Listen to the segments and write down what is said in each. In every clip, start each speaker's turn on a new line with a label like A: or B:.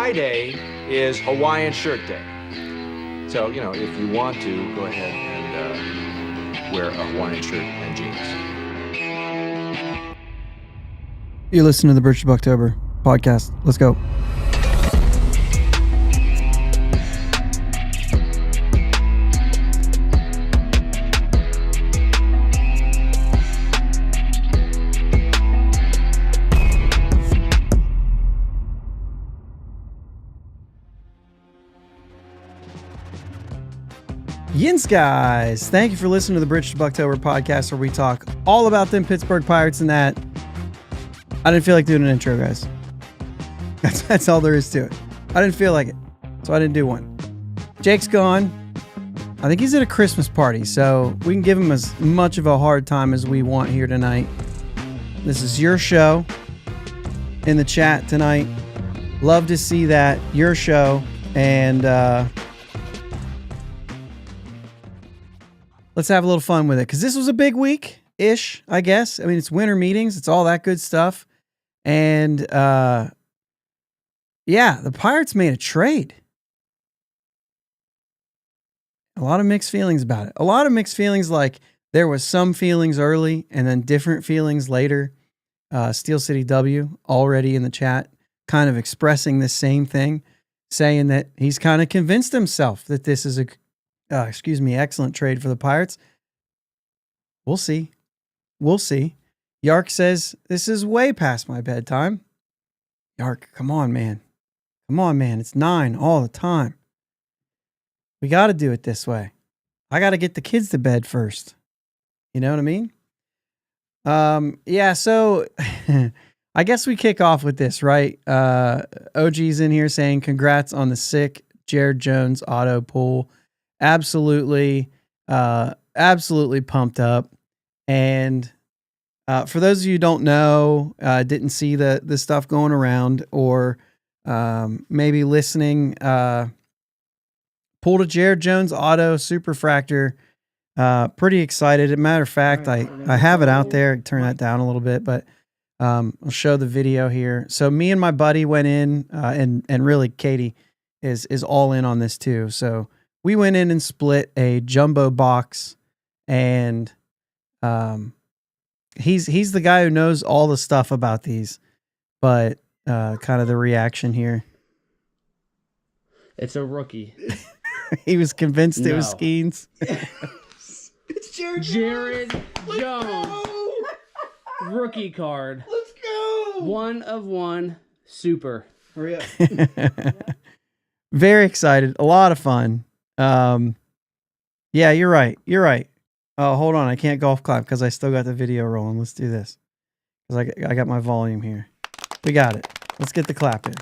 A: Friday is Hawaiian Shirt Day. So, you know, if you want to, go ahead and wear a Hawaiian shirt and jeans.
B: You listen to the Buctober podcast. Let's go. Yins, guys. Thank you for listening to the Buctober podcast, where we talk all about them Pittsburgh Pirates and that. I didn't feel like doing an intro, guys. That's all there is to it. I didn't feel like it, so I didn't do one. Jake's gone. I think he's at a Christmas party, so we can give him as much of a hard time as we want here tonight. This is your show in the chat tonight. Love to see that. Your show. And let's have a little fun with it, because this was a big week-ish, I guess. I mean, it's winter meetings. It's all that good stuff. And, yeah, the Pirates made a trade. A lot of mixed feelings about it. A lot of mixed feelings, like there was some feelings early and then different feelings later. Steel City W already in the chat kind of expressing the same thing, saying that he's kind of convinced himself that this is excellent trade for the Pirates. We'll see. We'll see. Yark says, this is way past my bedtime. Yark, come on, man. Come on, man. It's 9 all the time. We got to do it this way. I got to get the kids to bed first. You know what I mean? Yeah, so I guess we kick off with this, right? OG's in here saying, congrats on the sick Jared Jones auto pull. Absolutely pumped up. And for those of you who don't know, didn't see the stuff going around, or maybe listening, pulled a Jared Jones auto superfractor. Pretty excited. As a matter of fact, I have it out there. Turn that down a little bit, but I'll show the video here. So me and my buddy went in, and really Katie is all in on this too. So we went in and split a jumbo box, and he's the guy who knows all the stuff about these, but kind of the reaction here.
C: It's a rookie.
B: He was convinced it was Skeens.
C: It's Jared Jones. Rookie card.
B: Let's go.
C: 1 of 1. Super.
B: Hurry up. Very excited. A lot of fun. Yeah, you're right. Oh, hold on. I can't golf clap because I still got the video rolling. Let's do this, because I got my volume here. We got it. Let's get the clap in.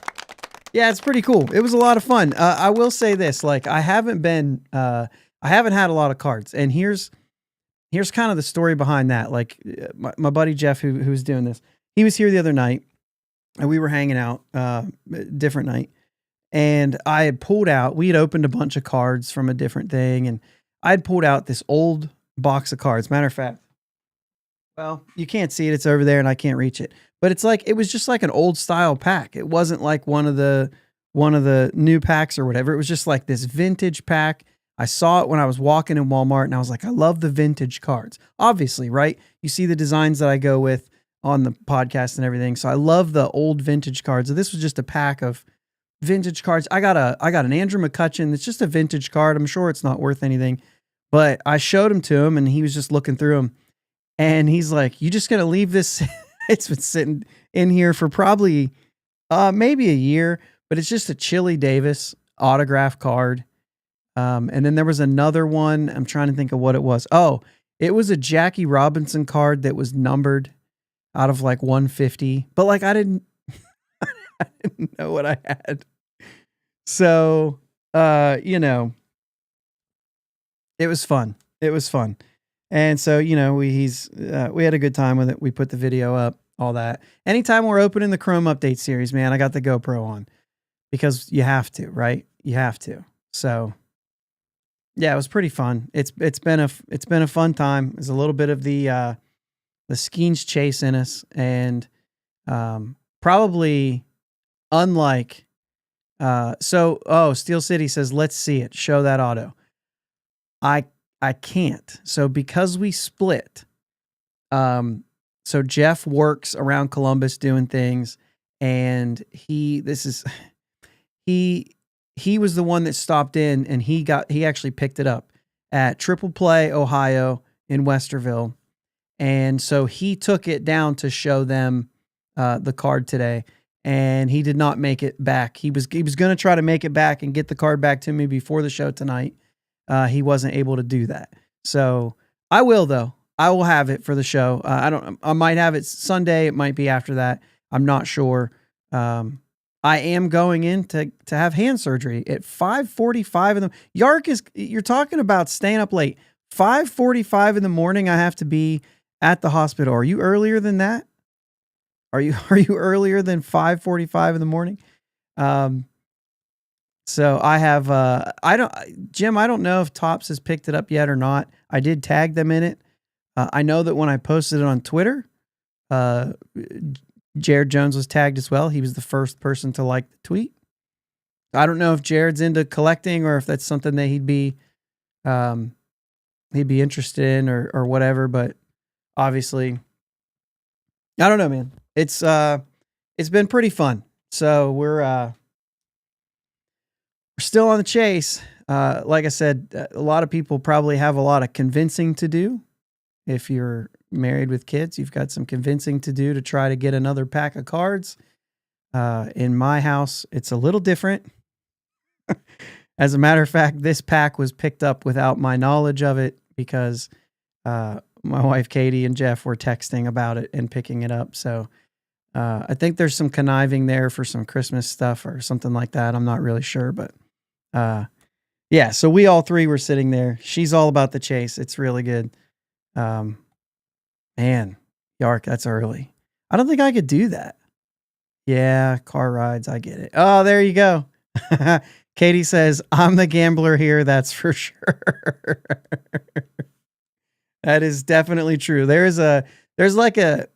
B: Yeah, it's pretty cool. It was a lot of fun. I will say this, like, I haven't had a lot of cards, and here's kind of the story behind that. Like, my buddy Jeff, who's doing this, he was here the other night, and we were hanging out, different night, and I had pulled out, we had opened a bunch of cards from a different thing, and I had pulled out this old box of cards. Matter of fact, well, you can't see it. It's over there and I can't reach it, but it was just like an old style pack. It wasn't like one of the new packs or whatever. It was just like this vintage pack. I saw it when I was walking in Walmart, and I was like, I love the vintage cards. Obviously, right? You see the designs that I go with on the podcast and everything. So I love the old vintage cards. So this was just a pack of vintage cards. I got an Andrew McCutcheon. It's just a vintage card. I'm sure it's not worth anything, but I showed him to him, and he was just looking through them, and he's like, "You just gonna leave this?" It's been sitting in here for probably maybe a year, but it's just a Chili Davis autograph card. And then there was another one. I'm trying to think of what it was. Oh, it was a Jackie Robinson card that was numbered out of like 150, but like I didn't know what I had. So, it was fun. And so, we had a good time with it. We put the video up, all that. Anytime we're opening the Chrome update series, man, I got the GoPro on, because you have to, right? You have to. So yeah, it was pretty fun. It's been a fun time. There's a little bit of the Skeens chase in us, and probably unlike Steel City says, let's see it. Show that auto. I can't. So because we split, so Jeff works around Columbus doing things, and he was the one that stopped in, and he actually picked it up at Triple Play, Ohio in Westerville. And so he took it down to show them the card today, and he did not make it back. He was going to try to make it back and get the card back to me before the show tonight. He wasn't able to do that. So I will, though. I will have it for the show. I might have it Sunday. It might be after that. I'm not sure. I am going in to have hand surgery at 5:45 in the Yark you're talking about staying up late. 5:45 in the morning. I have to be at the hospital. Are you earlier than that? Are you earlier than 5:45 in the morning? So I have, Jim, I don't know if Topps has picked it up yet or not. I did tag them in it. I know that when I posted it on Twitter, Jared Jones was tagged as well. He was the first person to like the tweet. I don't know if Jared's into collecting or if that's something that he'd be interested in or whatever, but obviously, I don't know, man. It's been pretty fun. So we're still on the chase. Like I said, a lot of people probably have a lot of convincing to do. If you're married with kids, you've got some convincing to do to try to get another pack of cards. In my house, it's a little different. As a matter of fact, this pack was picked up without my knowledge of it because my wife Katie and Jeff were texting about it and picking it up. So I think there's some conniving there for some Christmas stuff or something like that. I'm not really sure, but yeah. So we all three were sitting there. She's all about the chase. It's really good. Man, Yark, that's early. I don't think I could do that. Yeah, car rides. I get it. Oh, there you go. Katie says, I'm the gambler here. That's for sure. That is definitely true. There's like a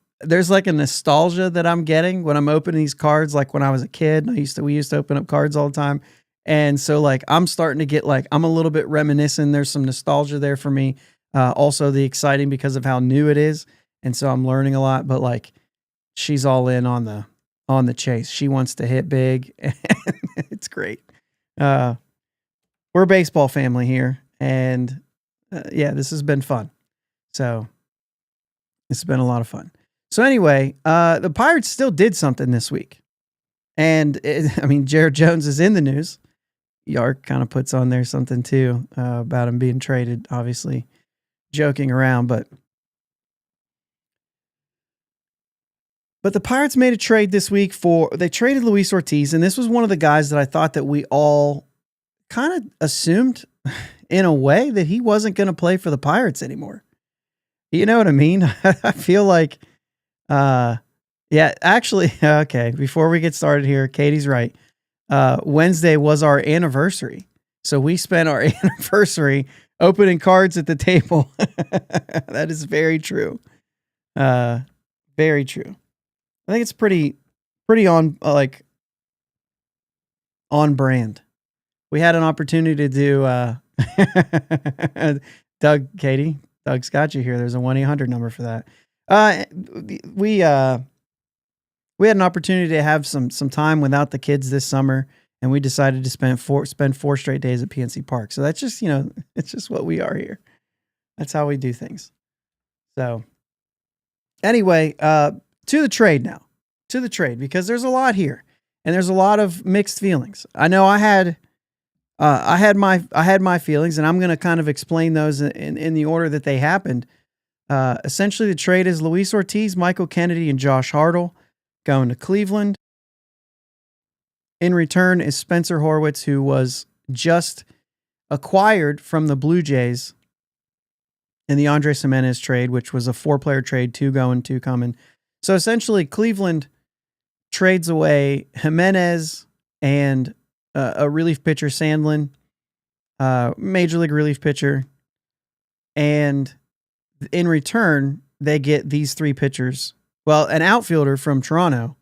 B: nostalgia that I'm getting when I'm opening these cards. Like when I was a kid, we used to open up cards all the time. And so like, I'm starting to get like, I'm a little bit reminiscent. There's some nostalgia there for me. Also the exciting because of how new it is. And so I'm learning a lot, but like she's all in on the chase. She wants to hit big. It's great. We're a baseball family here, and yeah, this has been fun. So it's been a lot of fun. So anyway, the Pirates still did something this week, and Jared Jones is in the news. Yark kind of puts on there something too about him being traded, obviously joking around, but the Pirates made a trade this week they traded Luis Ortiz, and this was one of the guys that I thought that we all kind of assumed in a way that he wasn't going to play for the Pirates anymore. You know what I mean? I feel like, yeah, actually, okay, before we get started here, Katie's right. Wednesday was our anniversary. So we spent our anniversary opening cards at the table. That is very true. Very true. I think it's pretty on on brand. We had an opportunity to do Doug's got you here. There's a 1-800 number for that. We had an opportunity to have some time without the kids this summer, and we decided to spend 4 straight days at PNC Park. So that's just, it's just what we are here. That's how we do things. So anyway, to the trade now. To the trade, because there's a lot here, and there's a lot of mixed feelings. I know I had my feelings, and I'm going to kind of explain those in the order that they happened. Essentially, the trade is Luis Ortiz, Michael Kennedy, and Josh Hartle going to Cleveland. In return is Spencer Horwitz, who was just acquired from the Blue Jays in the Andres Jimenez trade, which was a 4-player trade, 2 going, 2 coming. So essentially, Cleveland trades away Jimenez and a relief pitcher, Sandlin, major league relief pitcher. And in return, they get these 3 pitchers. Well, an outfielder from Toronto,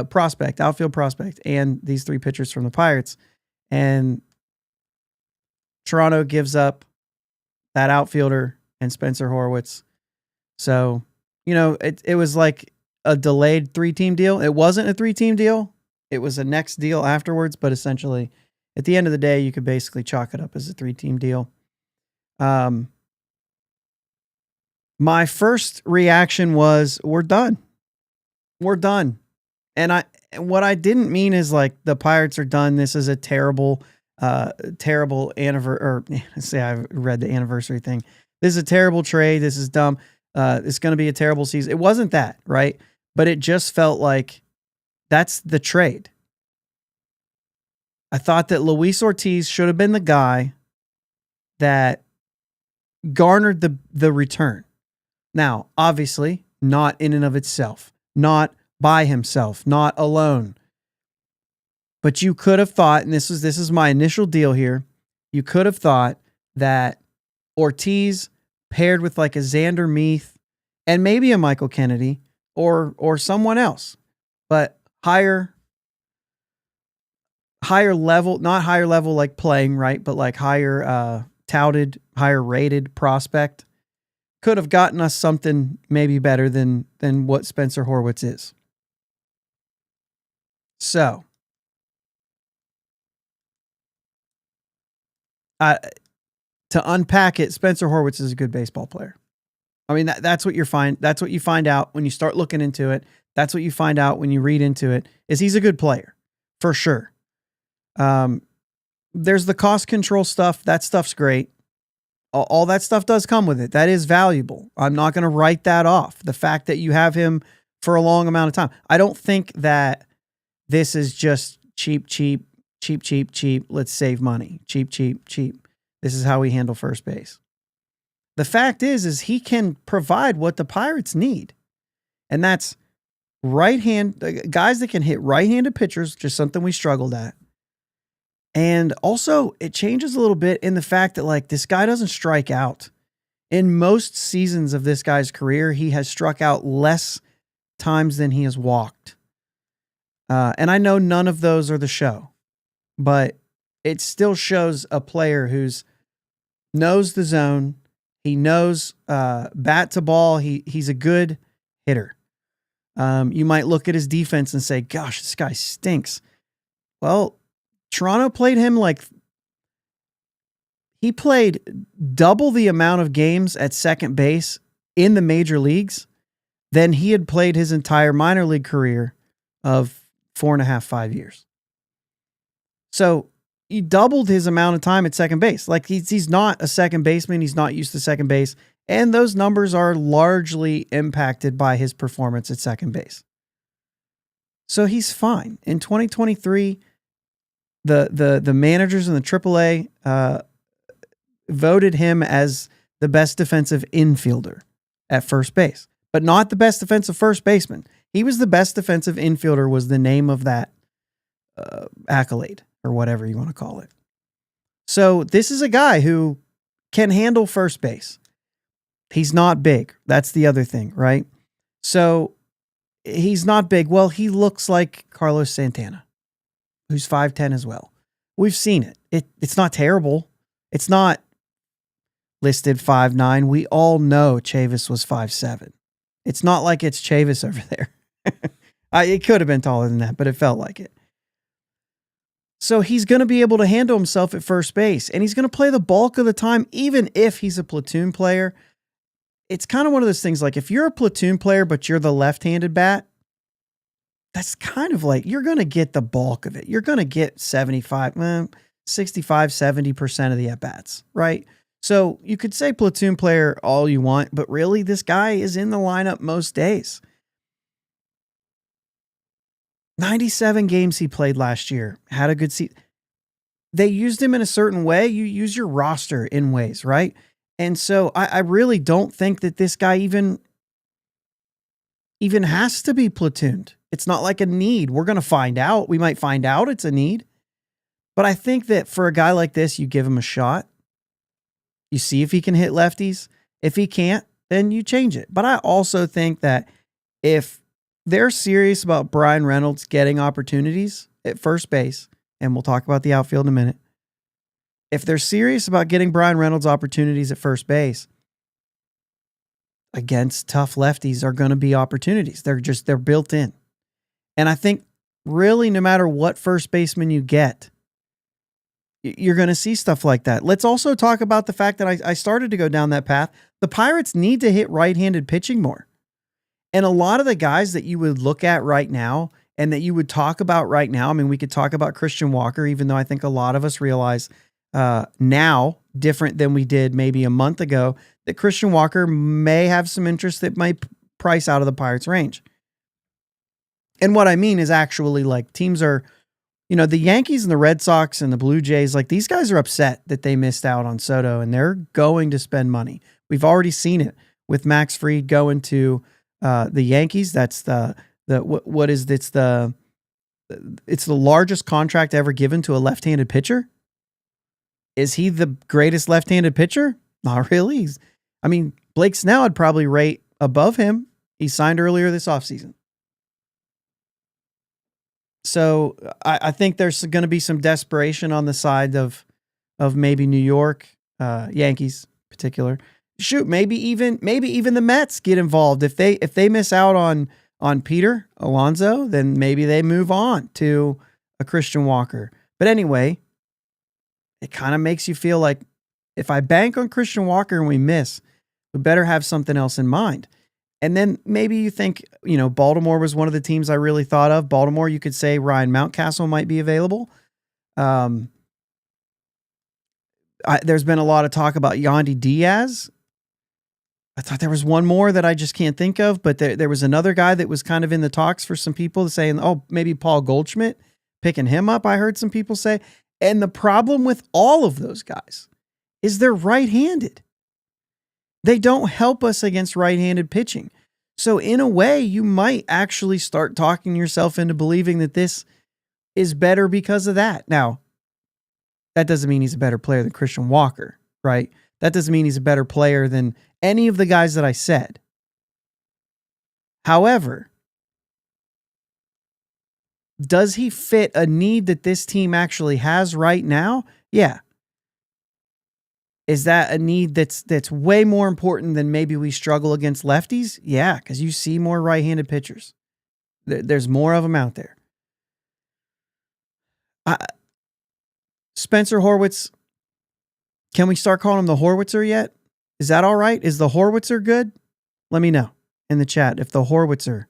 B: prospect, outfield prospect, and these 3 pitchers from the Pirates. And Toronto gives up that outfielder and Spencer Horwitz. So, it was like a delayed 3-team deal. It wasn't a 3-team deal. It was a next deal afterwards, but essentially at the end of the day, you could basically chalk it up as a 3-team deal. My first reaction was, we're done. We're done. And what I didn't mean is like the Pirates are done. This is a terrible anniversary, or say I read the anniversary thing. This is a terrible trade. This is dumb. It's going to be a terrible season. It wasn't that, right? But it just felt like that's the trade. I thought that Luis Ortiz should have been the guy that garnered the return. Now, obviously, not in and of itself, not by himself, not alone. But you could have thought, and this is my initial deal here, you could have thought that Ortiz paired with like a Xander Meath and maybe a Michael Kennedy or someone else, but higher level, not higher level like playing, right? But like higher touted, higher rated prospect could have gotten us something maybe better than what Spencer Horwitz is. So, to unpack it, Spencer Horwitz is a good baseball player. I mean, that's what that's what you find out when you start looking into it. That's what you find out when you read into it, is he's a good player, for sure. There's the cost control stuff. That stuff's great. All that stuff does come with it. That is valuable. I'm not going to write that off. The fact that you have him for a long amount of time. I don't think that this is just cheap. Let's save money. Cheap. This is how we handle first base. The fact is he can provide what the Pirates need. And that's guys that can hit right-handed pitchers, just something we struggled at. And also, it changes a little bit in the fact that, like, this guy doesn't strike out. In most seasons of this guy's career, he has struck out less times than he has walked. And I know none of those are the show, but it still shows a player who's knows the zone. He knows bat to ball. He's a good hitter. You might look at his defense and say, gosh, this guy stinks. Well, Toronto played him like he played double the amount of games at second base in the major leagues than he had played his entire minor league career of 4.5, 5 years. So he doubled his amount of time at second base. Like he's not a second baseman. He's not used to second base. And those numbers are largely impacted by his performance at second base. So he's fine. In 2023, the managers in the AAA voted him as the best defensive infielder at first base, but not the best defensive first baseman. He was the best defensive infielder was the name of that accolade or whatever you want to call it. So this is a guy who can handle first base. He's not big. That's the other thing, right? So he's not big. Well, he looks like Carlos Santana, who's 5'10" as well. We've seen it. It's not terrible. It's not listed 5'9". We all know Chavis was 5'7". It's not like it's Chavis over there. It could have been taller than that, but it felt like it. So he's going to be able to handle himself at first base, and he's going to play the bulk of the time, even if he's a platoon player. It's kind of one of those things like if you're a platoon player, but you're the left-handed bat, that's kind of like you're going to get the bulk of it. You're going to get 65, 70% of the at-bats, right? So you could say platoon player all you want, but really this guy is in the lineup most days. 97 games he played last year, had a good season. They used him in a certain way. You use your roster in ways, right? And so I really don't think that this guy even has to be platooned. It's not like a need. We're going to find out. We might find out it's a need. But I think that for a guy like this, you give him a shot. You see if he can hit lefties. If he can't, then you change it. But I also think that if they're serious about Brian Reynolds getting opportunities at first base, and we'll talk about the outfield in a minute. If they're serious about getting Brian Reynolds opportunities at first base, against tough lefties are going to be opportunities. They're built in. And I think really no matter what first baseman you get, you're going to see stuff like that. Let's also talk about the fact that I started to go down that path. The Pirates need to hit right-handed pitching more. And a lot of the guys that you would look at right now and that you would talk about right now, I mean, we could talk about Christian Walker, even though I think a lot of us realize now, different than we did maybe a month ago, that Christian Walker may have some interest that might price out of the Pirates range. And what I mean is actually like teams are, the Yankees and the Red Sox and the Blue Jays, like these guys are upset that they missed out on Soto and they're going to spend money. We've already seen it with Max Fried going to the Yankees. That's it's the largest contract ever given to a left-handed pitcher. Is he the greatest left-handed pitcher? Not really. Blake Snell would probably rate above him. He signed earlier this offseason. So I think there's going to be some desperation on the side of maybe New York, Yankees in particular. Shoot, maybe even the Mets get involved. If they miss out on Peter Alonso, then maybe they move on to a Christian Walker. But anyway, it kind of makes you feel like if I bank on Christian Walker and we miss, we better have something else in mind. And then maybe you think, Baltimore was one of the teams I really thought of. Baltimore, you could say Ryan Mountcastle might be available. There's been a lot of talk about Yandy Diaz. I thought there was one more that I just can't think of, but there was another guy that was kind of in the talks for some people saying, oh, maybe Paul Goldschmidt, picking him up, I heard some people say. And the problem with all of those guys is they're right-handed. They don't help us against right-handed pitching. So in a way, you might actually start talking yourself into believing that this is better because of that. Now, that doesn't mean he's a better player than Christian Walker, right? That doesn't mean he's a better player than any of the guys that I said. However, does he fit a need that this team actually has right now? Yeah. Is that a need that's way more important than maybe we struggle against lefties? Yeah, because you see more right-handed pitchers. There's more of them out there. Spencer Horwitz, can we start calling him the Horwitzer yet? Is that all right? Is the Horwitzer good? Let me know in the chat if the Horwitzer.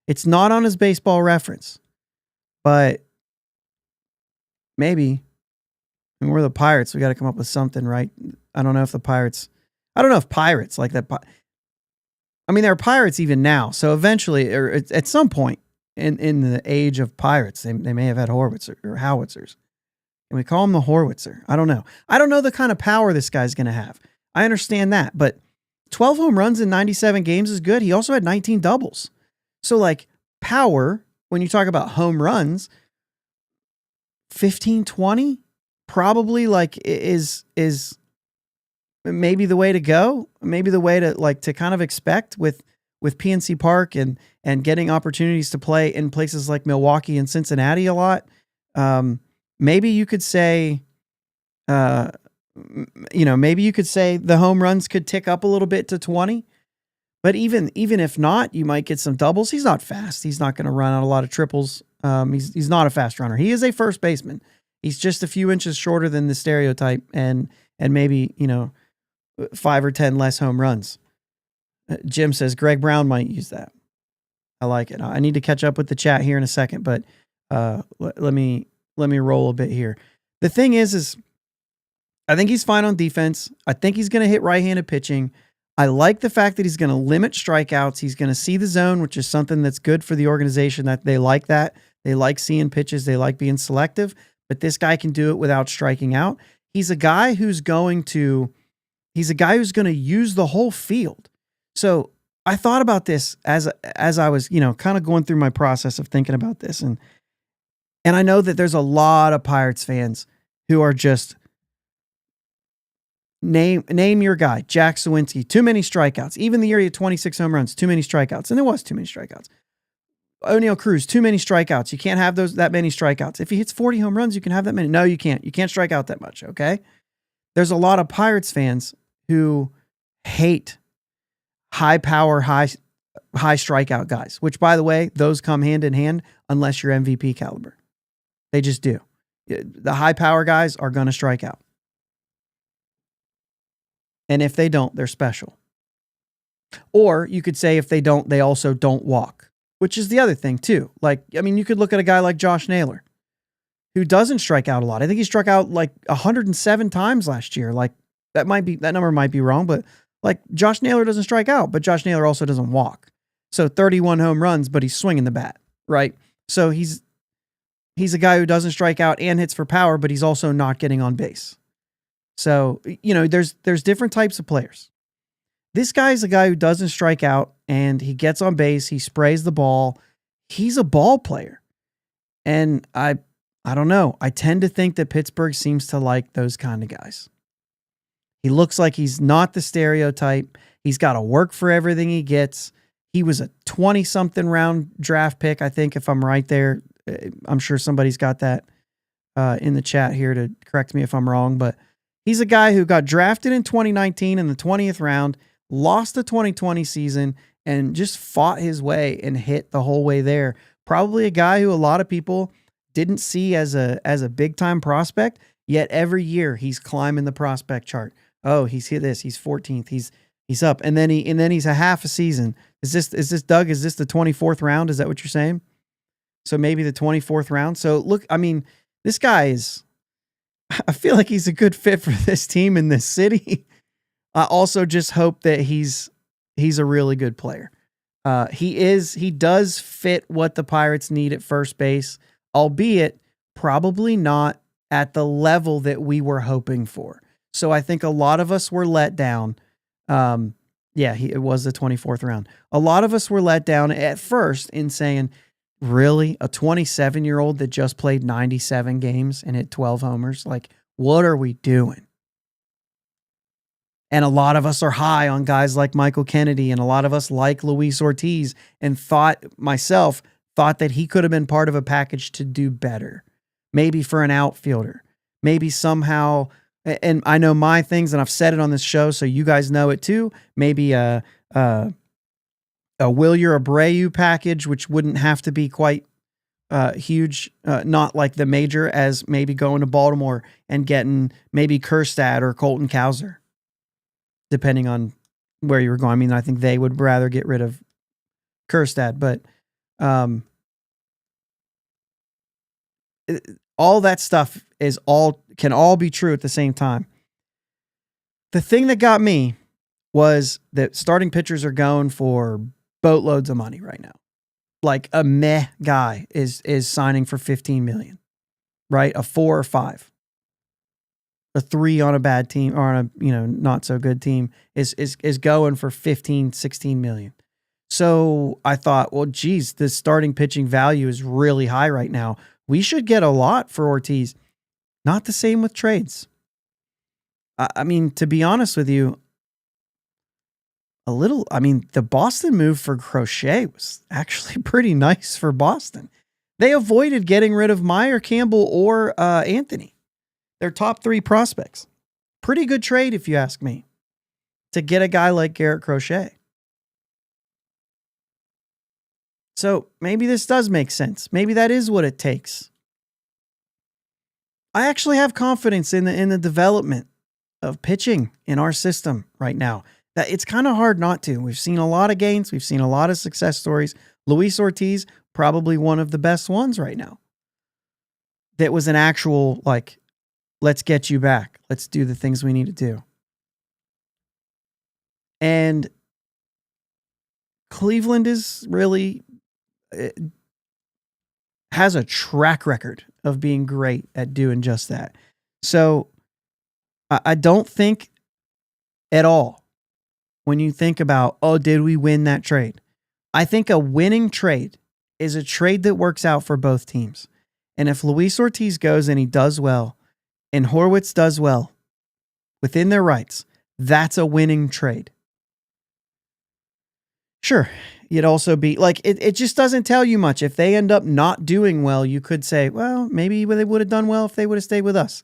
B: It's not on his baseball reference, but maybe. And we're the Pirates. We got to come up with something, right? I don't know if Pirates like that. There are Pirates even now. So eventually, or at some point in the age of Pirates, they may have had Horwitz or Howitzers. Can we call him the Horwitzer? I don't know. I don't know the kind of power this guy's going to have. I understand that, but 12 home runs in 97 games is good. He also had 19 doubles. So like power, when you talk about home runs, 15, 20, probably like is maybe the way to go. Maybe the way to kind of expect with PNC Park and getting opportunities to play in places like Milwaukee and Cincinnati a lot. Maybe you could say, maybe you could say the home runs could tick up a little bit to 20, but even if not, you might get some doubles. He's not fast. He's not going to run out a lot of triples. He's not a fast runner. He is a first baseman. He's just a few inches shorter than the stereotype and maybe, 5 or 10 less home runs. Jim says Greg Brown might use that. I like it. I need to catch up with the chat here in a second, but let me roll a bit here. The thing is I think he's fine on defense. I think he's going to hit right-handed pitching. I like the fact that he's going to limit strikeouts. He's going to see the zone, which is something that's good for the organization. That they like that. They like seeing pitches. They like being selective. But this guy can do it without striking out. He's a guy who's going to use the whole field. So I thought about this as I was, kind of going through my process of thinking about this. And I know that there's a lot of Pirates fans who are just name your guy, Jack Sawinski, too many strikeouts. Even the year he had 26 home runs, too many strikeouts. And there was too many strikeouts. O'Neal Cruz, too many strikeouts. You can't have that many strikeouts. If he hits 40 home runs, you can have that many. No, you can't. You can't strike out that much, okay? There's a lot of Pirates fans who hate high power, high strikeout guys, which, by the way, those come hand in hand unless you're MVP caliber. They just do. The high power guys are going to strike out. And if they don't, they're special. Or you could say if they don't, they also don't walk, which is the other thing too. Like, I mean, you could look at a guy like Josh Naylor, who doesn't strike out a lot. I think he struck out like 107 times last year. Like that number might be wrong, but like Josh Naylor doesn't strike out, but Josh Naylor also doesn't walk. So 31 home runs, but he's swinging the bat, right? So he's a guy who doesn't strike out and hits for power, but he's also not getting on base. So, you know, there's different types of players. This guy is a guy who doesn't strike out and he gets on base. He sprays the ball. He's a ball player. And I don't know. I tend to think that Pittsburgh seems to like those kind of guys. He looks like he's not the stereotype. He's got to work for everything he gets. He was a 20-something round draft pick, I think, if I'm right there. I'm sure somebody's got that in the chat here to correct me if I'm wrong, but he's a guy who got drafted in 2019 in the 20th round, lost the 2020 season, and just fought his way and hit the whole way there. Probably a guy who a lot of people didn't see as a big-time prospect, yet every year he's climbing the prospect chart. Oh, he's hit this. He's 14th. He's up. And then he's a half a season. Is this Doug? Is this the 24th round? Is that what you're saying? So maybe the 24th round. So look, I mean, this guy I feel like he's a good fit for this team in this city. I also just hope that he's a really good player. He does fit what the Pirates need at first base, albeit probably not at the level that we were hoping for. So I think a lot of us were let down. It was the 24th round. A lot of us were let down at first in saying, really, a 27-year-old that just played 97 games and hit 12 homers? Like, what are we doing? And a lot of us are high on guys like Michael Kennedy, and a lot of us like Luis Ortiz, and thought that he could have been part of a package to do better. Maybe for an outfielder. Maybe somehow, and I know my things, and I've said it on this show, so you guys know it too. Maybe a Wilyer Abreu package, which wouldn't have to be quite huge, not like the major, as maybe going to Baltimore and getting maybe Kjerstad or Colton Cowser, depending on where you were going. I mean, I think they would rather get rid of Kjerstad, but all that stuff can all be true at the same time. The thing that got me was that starting pitchers are going for boatloads of money right now. Like a meh guy is signing for $15 million, right? A 4 or 5, a 3 on a bad team or on a, not so good team is going for 15, 16 million. So I thought, well, geez, the starting pitching value is really high right now. We should get a lot for Ortiz. Not the same with trades. I mean, to be honest with you, the Boston move for Crochet was actually pretty nice for Boston. They avoided getting rid of Meyer, Campbell, or Anthony. Their top 3 prospects. Pretty good trade, if you ask me, to get a guy like Garrett Crochet. So maybe this does make sense. Maybe that is what it takes. I actually have confidence in the development of pitching in our system right now. That it's kind of hard not to. We've seen a lot of gains. We've seen a lot of success stories. Luis Ortiz, probably one of the best ones right now. That was an actual, like, let's get you back. Let's do the things we need to do. And Cleveland is really has a track record of being great at doing just that. So I don't think at all, when you think about, oh, did we win that trade? I think a winning trade is a trade that works out for both teams. And if Luis Ortiz goes and he does well, and Horwitz does well within their rights, that's a winning trade. Sure, you'd also be like, it just doesn't tell you much. If they end up not doing well, you could say, well, maybe they would have done well if they would have stayed with us.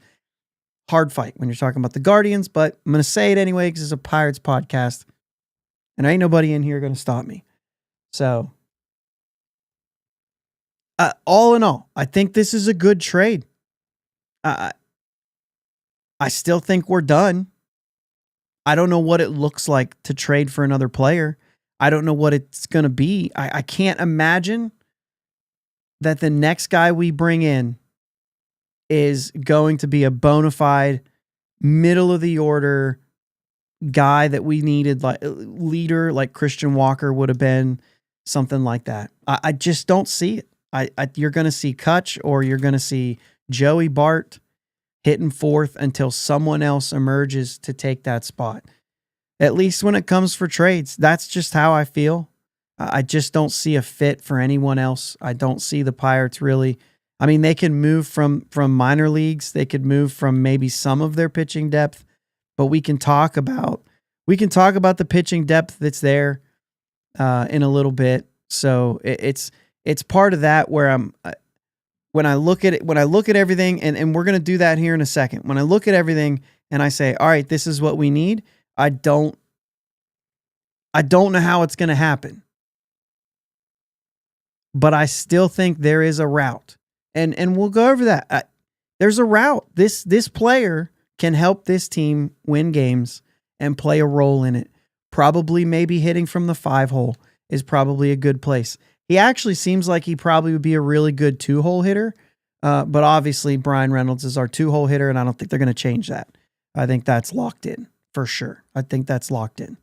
B: Hard fight when you're talking about the Guardians, but I'm going to say it anyway because it's a Pirates podcast and ain't nobody in here going to stop me. So, all in all, I think this is a good trade. I still think we're done. I don't know what it looks like to trade for another player. I don't know what it's going to be. I can't imagine that the next guy we bring in is going to be a bona fide middle of the order guy that we needed, like leader, like Christian Walker would have been, something like that. I just don't see it. You're going to see Kutch or you're going to see Joey Bart hitting fourth until someone else emerges to take that spot. At least when it comes for trades, that's just how I feel. I just don't see a fit for anyone else. I don't see the Pirates really. I mean, they can move from minor leagues. They could move from maybe some of their pitching depth, but we can talk about the pitching depth that's there in a little bit. So it's part of that where when I look at everything, and we're going to do that here in a second. When I look at everything and I say, all right, this is what we need, I don't know how it's going to happen. But I still think there is a route. And we'll go over that. There's a route. This player can help this team win games and play a role in it. Probably maybe hitting from the 5-hole is probably a good place. He actually seems like he probably would be a really good 2-hole hitter. But obviously Brian Reynolds is our 2-hole hitter, and I don't think they're going to change that. I think that's locked in for sure. I think that's locked in.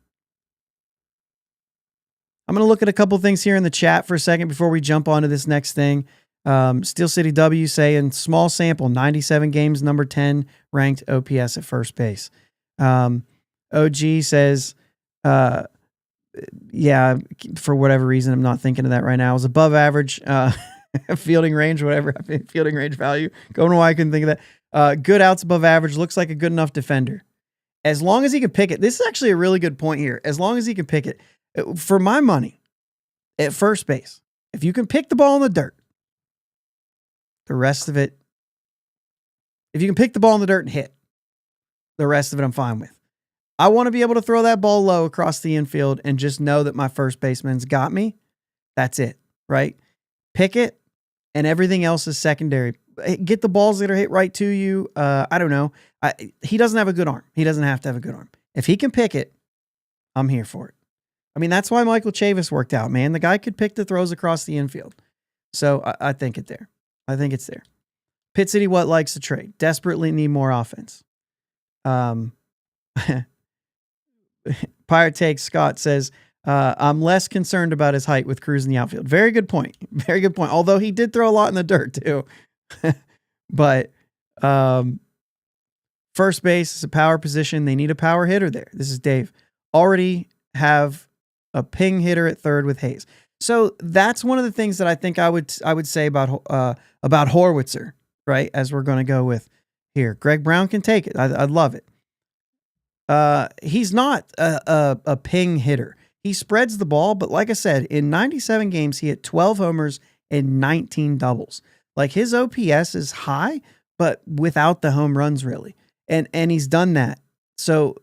B: I'm going to look at a couple things here in the chat for a second before we jump on to this next thing. Steel City W saying, small sample, 97 games, number 10 ranked OPS at first base. OG says, yeah, for whatever reason, I'm not thinking of that right now. It was above average fielding range, whatever, fielding range value. Don't know why I couldn't think of that. Good outs above average, looks like a good enough defender. As long as he can pick it. This is actually a really good point here. As long as he can pick it. For my money, at first base, if you can pick the ball in the dirt, the rest of it, if you can pick the ball in the dirt and hit, the rest of it I'm fine with. I want to be able to throw that ball low across the infield and just know that my first baseman's got me. That's it, right? Pick it, and everything else is secondary. Get the balls that are hit right to you. I don't know. He doesn't have a good arm. He doesn't have to have a good arm. If he can pick it, I'm here for it. I mean, that's why Michael Chavis worked out, man. The guy could pick the throws across the infield. So I think it's there. I think it's there. Pit City, what likes to trade? Desperately need more offense. Pirate Take Scott says, I'm less concerned about his height with Cruz in the outfield. Very good point. Very good point. Although he did throw a lot in the dirt too. But first base is a power position. They need a power hitter there. This is Dave. Already have a ping hitter at third with Hayes. So that's one of the things that I think I would say about Horwitzer, right? As we're going to go with here. Greg Brown can take it. I'd love it. He's not a ping hitter. He spreads the ball, but like I said, in 97 games, he hit 12 homers and 19 doubles. Like his OPS is high, but without the home runs really. And he's done that. So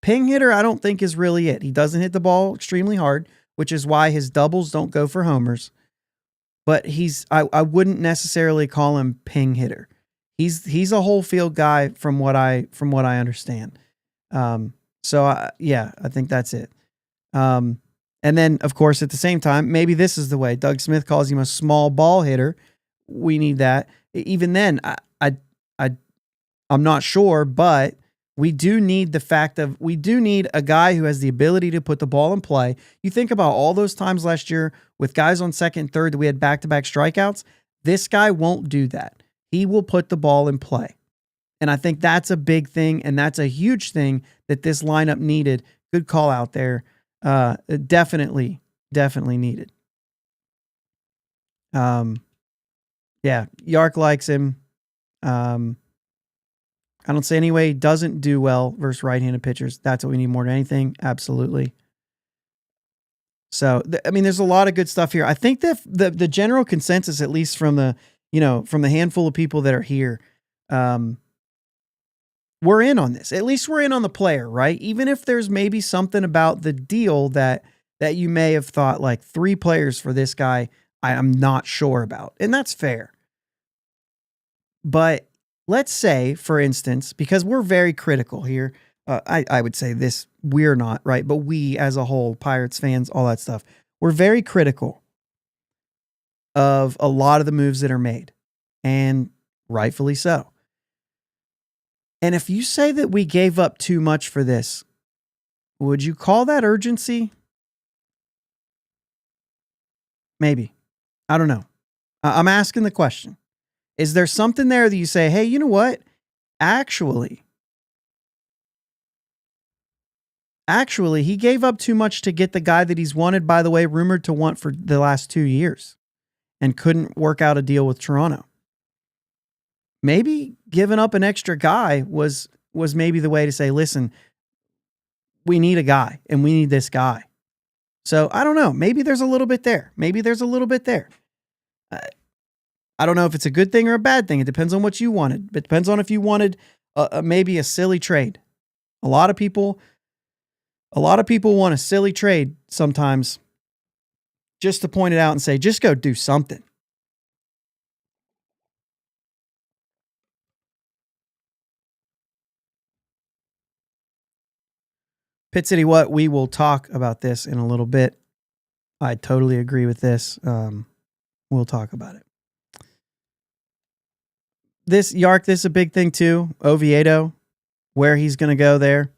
B: ping hitter, I don't think is really it. He doesn't hit the ball extremely hard, which is why his doubles don't go for homers. But I wouldn't necessarily call him ping hitter. He's a whole field guy from what I understand. So I think that's it. And then of course at the same time, maybe this is the way Doug Smith calls him, a small ball hitter. We need that. Even then, I'm not sure, but we do need a guy who has the ability to put the ball in play. You think about all those times last year with guys on second and third that we had back-to-back strikeouts. This guy won't do that. He will put the ball in play. And I think that's a big thing, and that's a huge thing that this lineup needed. Good call out there. Definitely needed. Yeah, Yark likes him. I don't say anyway he doesn't do well versus right-handed pitchers. That's what we need more than anything. Absolutely. So, I mean, there's a lot of good stuff here. I think that the general consensus, at least from the, from the handful of people that are here, we're in on this. At least we're in on the player, right? Even if there's maybe something about the deal that you may have thought, like 3 players for this guy, I'm not sure about. And that's fair. But let's say, for instance, because we're very critical here, I would say this, we're not, right? But we as a whole, Pirates fans, all that stuff, we're very critical of a lot of the moves that are made, and rightfully so. And if you say that we gave up too much for this, would you call that urgency? Maybe. I don't know. I'm asking the question. Is there something there that you say, hey, you know what? Actually, he gave up too much to get the guy that he's wanted, by the way, rumored to want for the last 2 years, and couldn't work out a deal with Toronto. Maybe giving up an extra guy was maybe the way to say, listen, we need a guy and we need this guy. So I don't know. Maybe there's a little bit there. I don't know if it's a good thing or a bad thing. It depends on what you wanted. It depends on if you wanted maybe a silly trade. A lot of people want a silly trade sometimes just to point it out and say, just go do something. Pit City, what? We will talk about this in a little bit. I totally agree with this. We'll talk about it. This is a big thing too. Oviedo, where he's going to go there.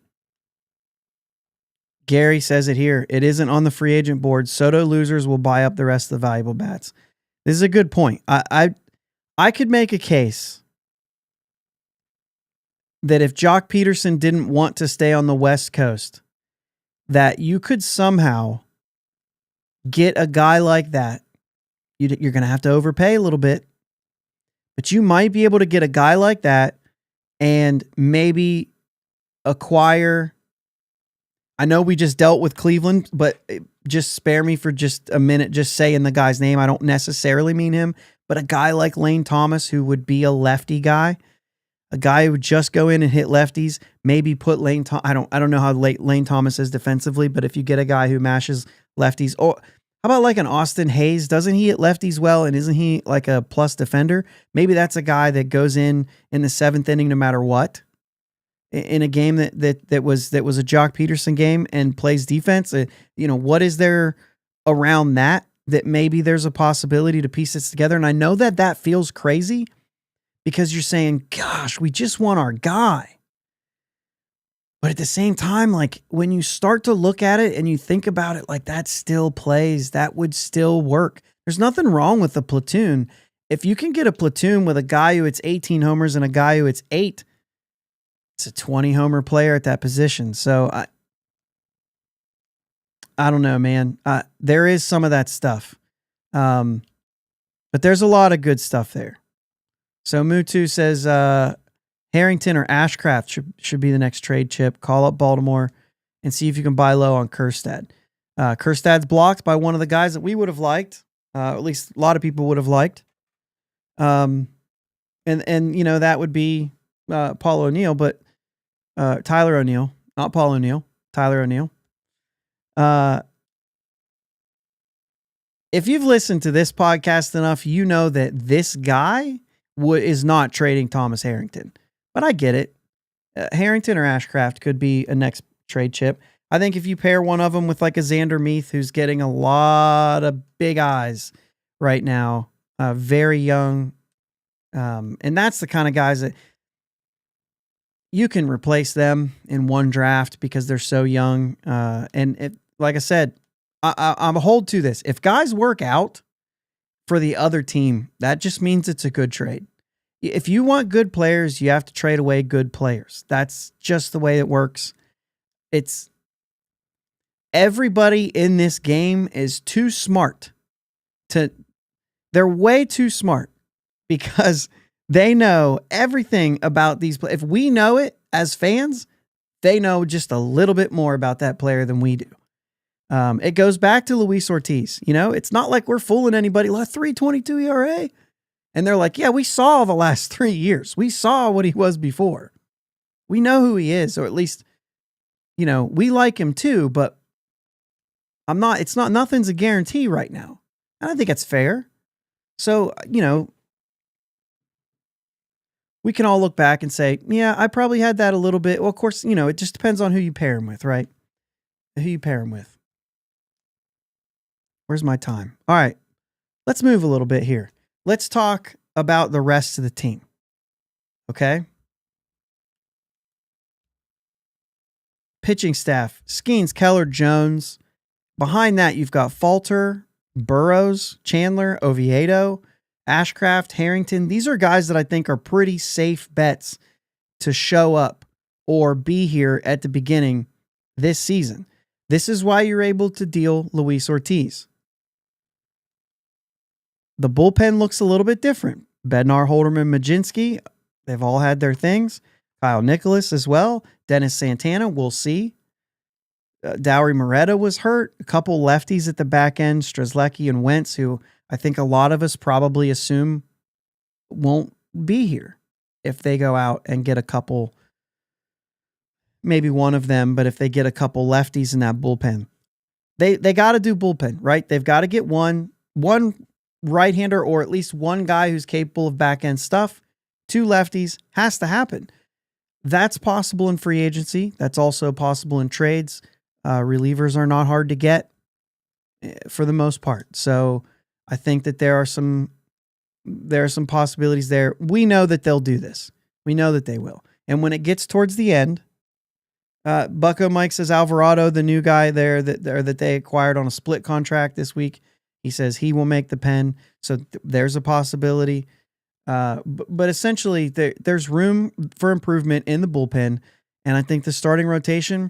B: Gary says it here. It isn't on the free agent board. Soto losers will buy up the rest of the valuable bats. This is a good point. I could make a case that if Jock Peterson didn't want to stay on the West Coast, that you could somehow get a guy like that. You're going to have to overpay a little bit, but you might be able to get a guy like that and maybe acquire. I know we just dealt with Cleveland, but just spare me for just a minute just saying the guy's name. I don't necessarily mean him, but a guy like Lane Thomas, who would be a lefty guy, a guy who would just go in and hit lefties, maybe put Lane I don't know how Lane Thomas is defensively, but if you get a guy who mashes lefties, or how about like an Austin Hayes? Doesn't he hit lefties well, and isn't he like a plus defender? Maybe that's a guy that goes in the 7th inning no matter what, in a game that was a Jock Peterson game, and plays defense. What is there around that maybe there's a possibility to piece this together? And I know that feels crazy, because you're saying, gosh, we just want our guy. But at the same time, like when you start to look at it and you think about it, like that still plays, that would still work. There's nothing wrong with the platoon. If you can get a platoon with a guy who hits 18 homers and a guy who hits 8, it's a 20 homer player at that position. So I don't know, man. There is some of that stuff. But there's a lot of good stuff there. So Mutu says Harrington or Ashcraft should be the next trade chip. Call up Baltimore and see if you can buy low on Kjerstad. Kjerstad's blocked by one of the guys that we would have liked. At least a lot of people would have liked. And that would be Paul O'Neill, but Tyler O'Neill, not Paul O'Neill, Tyler O'Neill. If you've listened to this podcast enough, you know that this guy is not trading Thomas Harrington. But I get it. Harrington or Ashcraft could be a next trade chip. I think if you pair one of them with like a Xander Meath, who's getting a lot of big eyes right now, very young, and that's the kind of guys that you can replace them in one draft because they're so young. Like I said, I'm a hold to this. If guys work out for the other team, that just means it's a good trade. If you want good players, you have to trade away good players. That's just the way it works. It's everybody in this game is too smart they're way too smart because they know everything about these players. If we know it as fans, they know just a little bit more about that player than we do. It goes back to Luis Ortiz. You know, it's not like we're fooling anybody. 3.22 ERA. And they're like, yeah, we saw the last 3 years. We saw what he was before. We know who he is, or at least, you know, we like him too, but nothing's a guarantee right now. And I think it's fair. So, you know, we can all look back and say, yeah, I probably had that a little bit. Well, of course, you know, it just depends on who you pair him with, right? Who you pair him with. Where's my time? All right, let's move a little bit here. Let's talk about the rest of the team. Okay? Pitching staff, Skeens, Keller, Jones. Behind that, you've got Falter, Burrows, Chandler, Oviedo, Ashcraft, Harrington. These are guys that I think are pretty safe bets to show up or be here at the beginning this season. This is why you're able to deal Luis Ortiz. The bullpen looks a little bit different. Bednar, Holderman, Majinski, they've all had their things. Kyle Nicholas as well. Dennis Santana, we'll see. Dowry Moretta was hurt. A couple lefties at the back end, Strzelecki and Wentz, who I think a lot of us probably assume won't be here if they go out and get a couple, maybe one of them, but if they get a couple lefties in that bullpen. They got to do bullpen, right? They've got to get one right-hander or at least one guy who's capable of back-end stuff. 2 lefties has to happen. That's possible in free agency. That's also possible in trades. Relievers are not hard to get for the most part. So I think that there are some possibilities there. We know that they'll do this. We know that they will. And when it gets towards the end, Bucko Mike says Alvarado, the new guy there that they acquired on a split contract this week, he says he will make the pen. So there's a possibility. But essentially, there's room for improvement in the bullpen. And I think the starting rotation,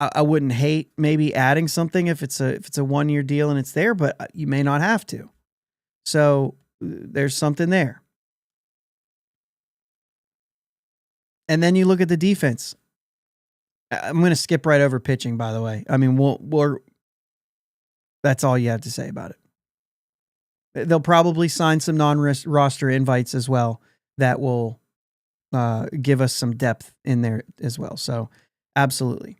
B: I wouldn't hate maybe adding something if it's a 1-year deal and it's there, but you may not have to. So there's something there. And then you look at the defense. I'm going to skip right over pitching, by the way. I mean, that's all you have to say about it. They'll probably sign some non-roster invites as well that will give us some depth in there as well. So absolutely.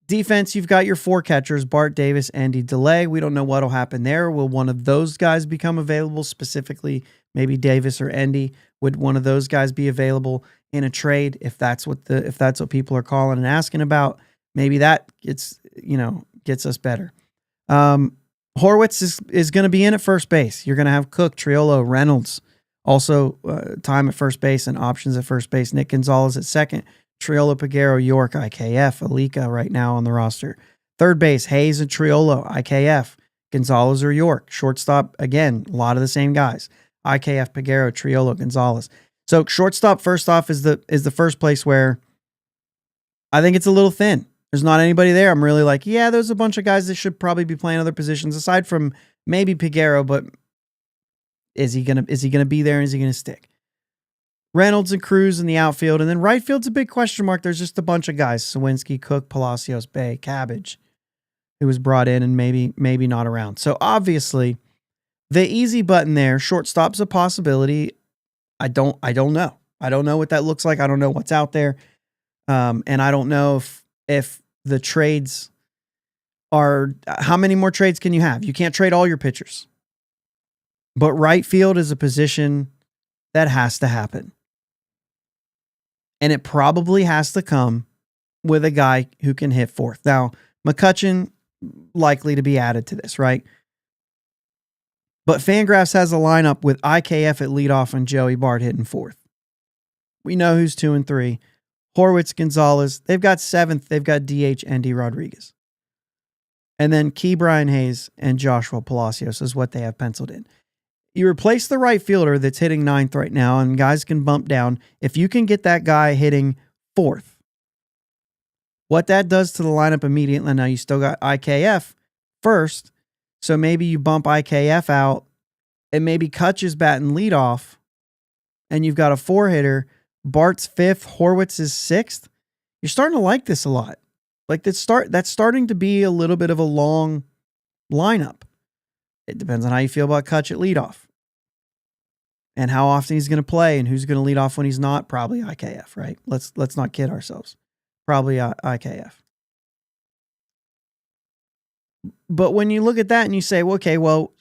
B: Defense, you've got your 4 catchers, Bart Davis, Andy DeLay. We don't know what will happen there. Will one of those guys become available, specifically maybe Davis or Andy? Would one of those guys be available in a trade if that's what people are calling and asking about? Maybe that gets us better. Horwitz is going to be in at first base. You're going to have Cook, Triolo, Reynolds, also time at first base and options at first base. Nick Gonzalez at second. Triolo, Peguero, York, IKF, Alika right now on the roster. Third base, Hayes and Triolo, IKF, Gonzalez or York. Shortstop, again, a lot of the same guys. IKF, Peguero, Triolo, Gonzalez. So shortstop, first off, is the first place where I think it's a little thin. There's not anybody there. I'm really like, yeah, there's a bunch of guys that should probably be playing other positions aside from maybe Peguero, but is he gonna be there and is he gonna stick? Reynolds and Cruz in the outfield, and then right field's a big question mark. There's just a bunch of guys: Sawinski, Cook, Palacios, Bay, Cabbage, who was brought in and maybe not around. So obviously, the easy button there, shortstop's a possibility. I don't know. I don't know what that looks like. I don't know what's out there, and I don't know if the trades are. How many more trades can you have? You can't trade all your pitchers, but right field is a position that has to happen. And it probably has to come with a guy who can hit fourth. Now, McCutchen likely to be added to this, right? But Fangraphs has a lineup with IKF at leadoff and Joey Bart hitting fourth. We know who's 2 and 3. Horwitz, Gonzalez. They've got 7th. They've got DH Andy Rodriguez. And then Key Brian Hayes and Joshua Palacios is what they have penciled in. You replace the right fielder that's hitting 9th right now, and guys can bump down. If you can get that guy hitting 4th, what that does to the lineup immediately, now you still got IKF first, so maybe you bump IKF out, and maybe Kutch is batting leadoff, and you've got a 4-hitter. Bart's 5th, Horwitz is 6th. You're starting to like this a lot. Like that's starting to be a little bit of a long lineup. It depends on how you feel about Kutch at leadoff and how often he's going to play and who's going to lead off when he's not. Probably IKF, right? Let's not kid ourselves. Probably IKF. But when you look at that and you say, well, okay, well,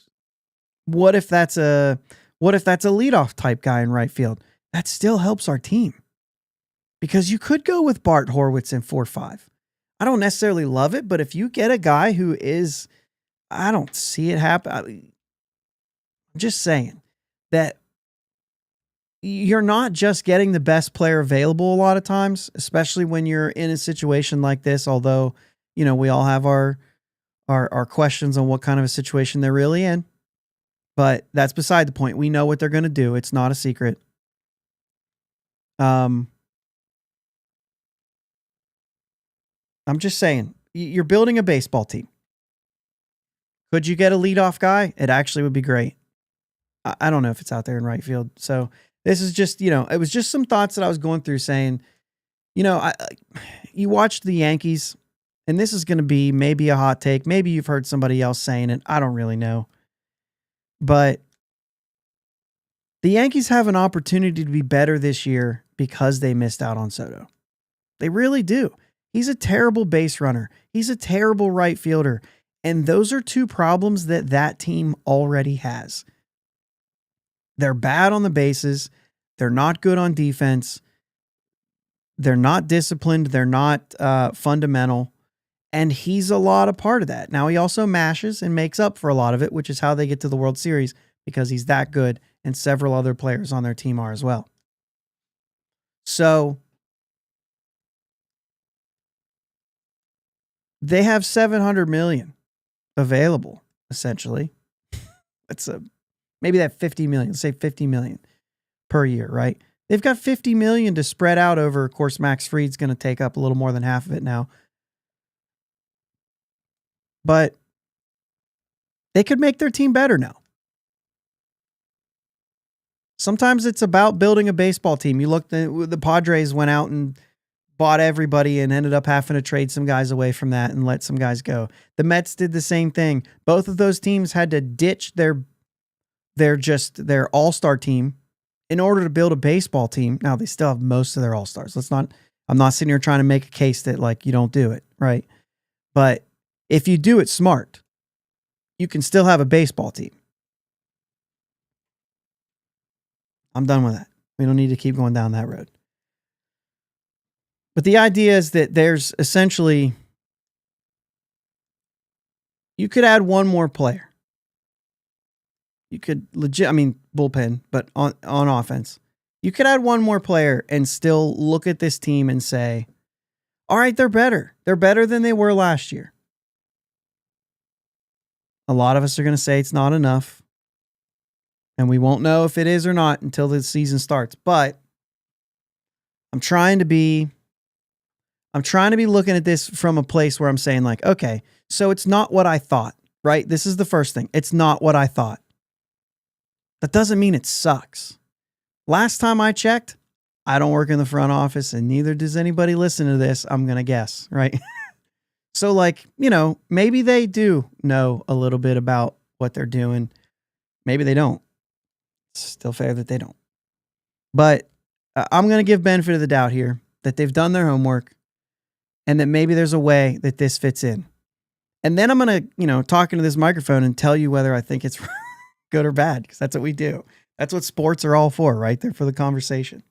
B: what if that's a leadoff type guy in right field? That still helps our team because you could go with Bart Horwitz in 4-5. I don't necessarily love it, but if you get a guy who is, I don't see it happen. I'm just saying that you're not just getting the best player available a lot of times, especially when you're in a situation like this. Although, we all have our questions on what kind of a situation they're really in, but that's beside the point. We know what they're going to do. It's not a secret. I'm just saying, you're building a baseball team. Could you get a leadoff guy? It actually would be great. I don't know if it's out there in right field. So this is just, it was just some thoughts that I was going through saying, you watched the Yankees, and this is going to be maybe a hot take. Maybe you've heard somebody else saying it. I don't really know. But the Yankees have an opportunity to be better this year because they missed out on Soto. They really do. He's a terrible base runner. He's a terrible right fielder. And those are two problems that team already has. They're bad on the bases. They're not good on defense. They're not disciplined. They're not fundamental. And he's a lot of part of that. Now, he also mashes and makes up for a lot of it, which is how they get to the World Series because he's that good, and several other players on their team are as well. So they have $700 million available, essentially. It's maybe that $50 million, say $50 million per year, right? They've got $50 million to spread out over. Of course, Max Fried's going to take up a little more than half of it now. But they could make their team better now. Sometimes it's about building a baseball team. You look, the Padres went out and bought everybody and ended up having to trade some guys away from that and let some guys go. The Mets did the same thing. Both of those teams had to ditch their all-star team in order to build a baseball team. Now they still have most of their all-stars. I'm not sitting here trying to make a case that like you don't do it, right? But if you do it smart, you can still have a baseball team. I'm done with that. We don't need to keep going down that road. But the idea is that there's essentially, you could add one more player. You could bullpen, but on offense, you could add one more player and still look at this team and say, all right, they're better. They're better than they were last year. A lot of us are going to say it's not enough. And we won't know if it is or not until the season starts. But I'm trying to be looking at this from a place where I'm saying like, okay, so it's not what I thought, right? This is the first thing. It's not what I thought. That doesn't mean it sucks. Last time I checked, I don't work in the front office and neither does anybody listen to this. I'm going to guess, right? So like, maybe they do know a little bit about what they're doing. Maybe they don't. It's still fair that they don't. But I'm going to give benefit of the doubt here that they've done their homework and that maybe there's a way that this fits in. And then I'm going to, talk into this microphone and tell you whether I think it's good or bad, because that's what we do. That's what sports are all for, right? They're for the conversation.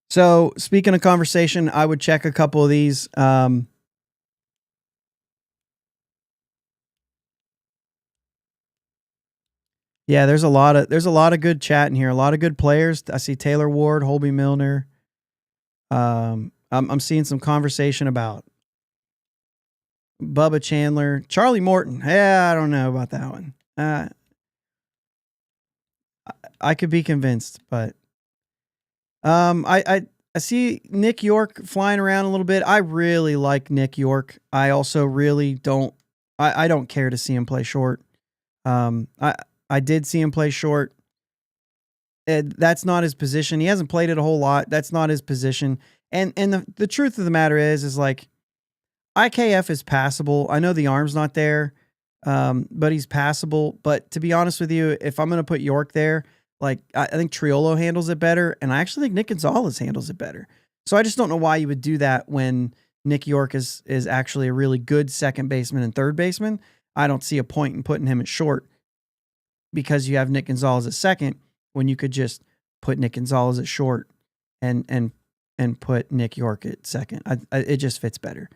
B: So speaking of conversation, I would check a couple of these. Yeah, there's a lot of good chat in here. A lot of good players. I see Taylor Ward, Holby Milner. I'm seeing some conversation about Bubba Chandler, Charlie Morton. Yeah, I don't know about that one. I could be convinced, but I see Nick York flying around a little bit. I really like Nick York. I also really don't. I don't care to see him play short. I did see him play short That's not his position. He hasn't played it a whole lot. That's not his position. And the truth of the matter is like IKF is passable. I know the arm's not there, but he's passable. But to be honest with you, if I'm going to put York there, like I think Triolo handles it better, and I actually think Nick Gonzalez handles it better. So I just don't know why you would do that when Nick York is actually a really good second baseman and third baseman. I don't see a point in putting him at short because you have Nick Gonzalez at second when you could just put Nick Gonzalez at short and put Nick York at second. It just fits better.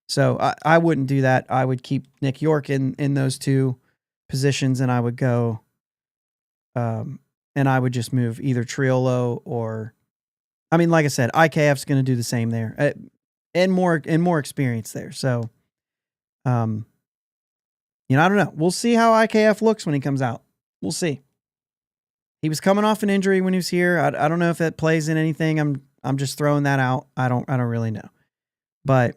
B: So I wouldn't do that. I would keep Nick York in those two positions, and I would go, and I would just move either Triolo or, I mean, like I said, IKF's going to do the same there, and more experience there. So, I don't know. We'll see how IKF looks when he comes out. We'll see. He was coming off an injury when he was here. I don't know if that plays in anything. I'm just throwing that out. I don't really know, but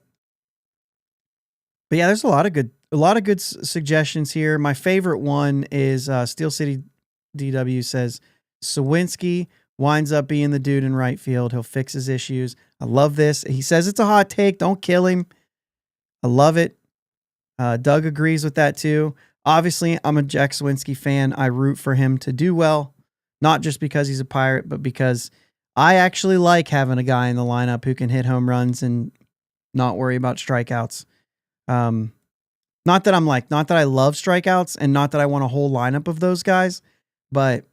B: yeah, there's a lot of good suggestions here. My favorite one is Steel City DW says Sawinski winds up being the dude in right field. He'll fix his issues. I love this. He says it's a hot take. Don't kill him. I love it. Doug agrees with that too. Obviously, I'm a Jack Sawinski fan. I root for him to do well, not just because he's a Pirate, but because I actually like having a guy in the lineup who can hit home runs and not worry about strikeouts. Not that I love strikeouts and not that I want a whole lineup of those guys, but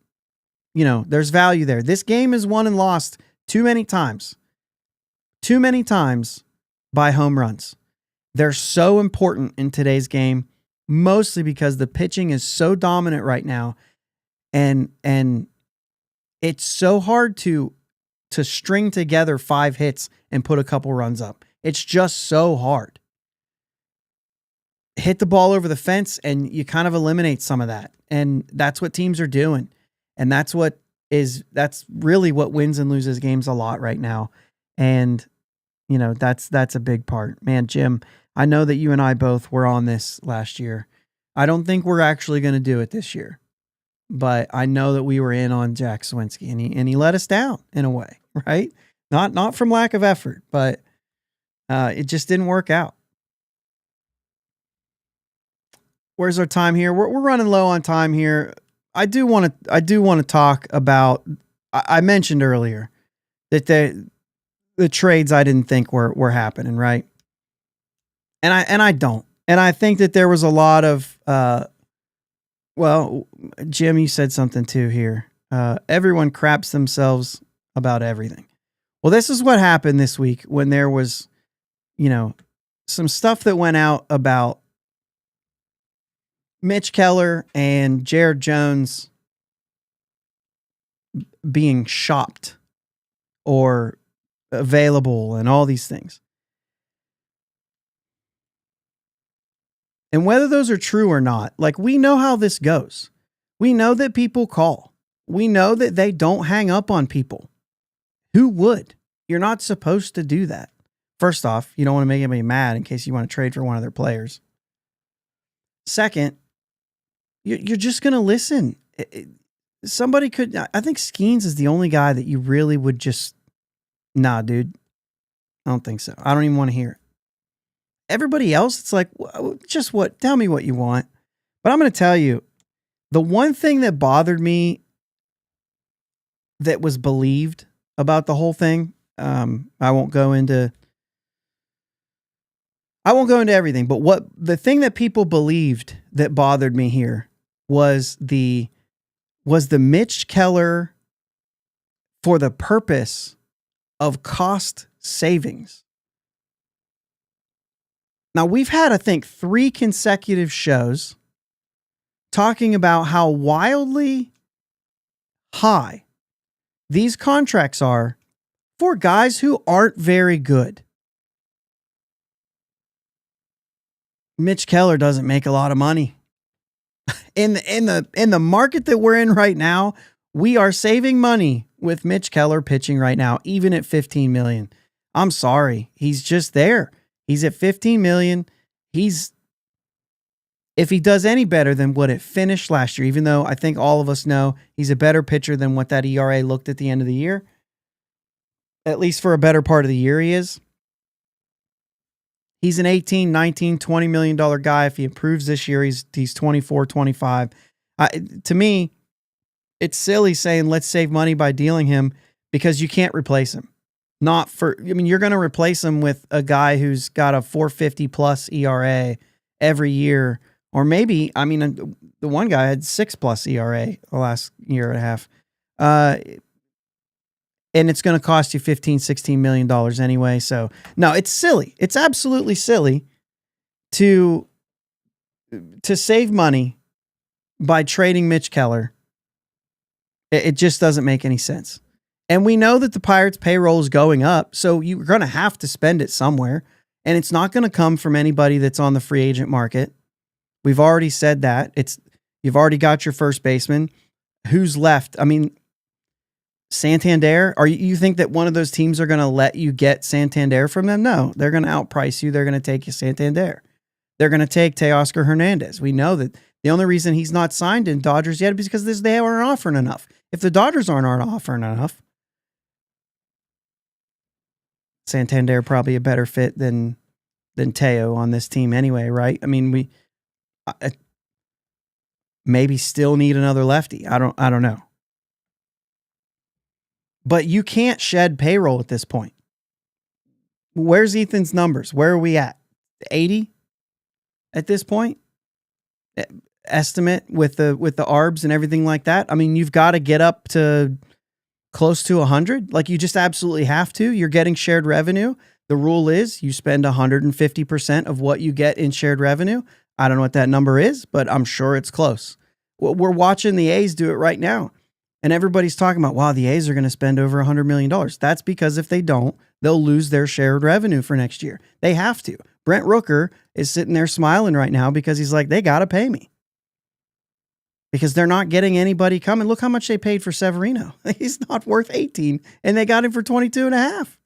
B: there's value there. This game is won and lost too many times by home runs. They're so important in today's game, mostly because the pitching is so dominant right now. And it's so hard to string together 5 hits and put a couple runs up. It's just so hard. Hit the ball over the fence and you kind of eliminate some of that. And that's what teams are doing. And that's really what wins and loses games a lot right now. And, that's a big part. Man, Jim, I know that you and I both were on this last year. I don't think we're actually going to do it this year, but I know that we were in on Jack Sawinski and he let us down in a way, right? Not from lack of effort, but it just didn't work out. Where's our time here? We're running low on time here. I do want to talk about, I mentioned earlier that the trades I didn't think were happening, right? And I don't. And I think that there was a lot of, Jim, you said something too here. Everyone craps themselves about everything. Well, this is what happened this week when there was, some stuff that went out about Mitch Keller and Jared Jones being shopped or available and all these things. And whether those are true or not, like we know how this goes. We know that people call. We know that they don't hang up on people. Who would? You're not supposed to do that. First off, you don't want to make anybody mad in case you want to trade for one of their players. Second, you're just going to listen. Somebody could, I think Skeens is the only guy that you really would just, nah, dude. I don't think so. I don't even want to hear it. Everybody else, it's like, just tell me what you want. But I'm going to tell you, the one thing that bothered me that was believed about the whole thing, I won't go into everything, but the thing that people believed that bothered me here was the Mitch Keller for the purpose of cost savings. Now, we've had, I think, 3 consecutive shows talking about how wildly high these contracts are for guys who aren't very good. Mitch Keller doesn't make a lot of money. In the market that we're in right now, we are saving money with Mitch Keller pitching right now, even at $15 million. I'm sorry. He's just there. He's at $15 million. It's if he does any better than what it finished last year, even though I think all of us know he's a better pitcher than what that ERA looked at the end of the year, at least for a better part of the year he is. He's an 18, 19, $20 million guy. If he improves this year, he's 24, 25. To me, it's silly saying let's save money by dealing him because you can't replace him. You're going to replace him with a guy who's got a 450 plus ERA every year. Or maybe, the one guy had 6+ ERA the last year and a half. And it's going to cost you $15-16 million anyway. So, no, it's silly. It's absolutely silly to save money by trading Mitch Keller. It just doesn't make any sense. And we know that the Pirates' payroll is going up, so you're going to have to spend it somewhere. And it's not going to come from anybody that's on the free agent market. We've already said that. You've already got your first baseman. Who's left? Santander? You think that one of those teams are going to let you get Santander from them? No, they're going to outprice you. They're going to take you Santander. They're going to take Teoscar Hernandez. We know that the only reason he's not signed in Dodgers yet is because they aren't offering enough. If the Dodgers aren't offering enough, Santander probably a better fit than Teo on this team anyway, right? We maybe still need another lefty. I don't know. But you can't shed payroll at this point. Where's Ethan's numbers? Where are we at? 80 at this point? Estimate with the ARBs and everything like that. You've got to get up to close to 100. Like, you just absolutely have to. You're getting shared revenue. The rule is you spend 150% of what you get in shared revenue. I don't know what that number is, but I'm sure it's close. We're watching the A's do it right now. And everybody's talking about, wow, the A's are going to spend over $100 million. That's because if they don't, they'll lose their shared revenue for next year. They have to. Brent Rooker is sitting there smiling right now because he's like, they got to pay me. Because they're not getting anybody coming. Look how much they paid for Severino. He's not worth 18, and they got him for 22.5.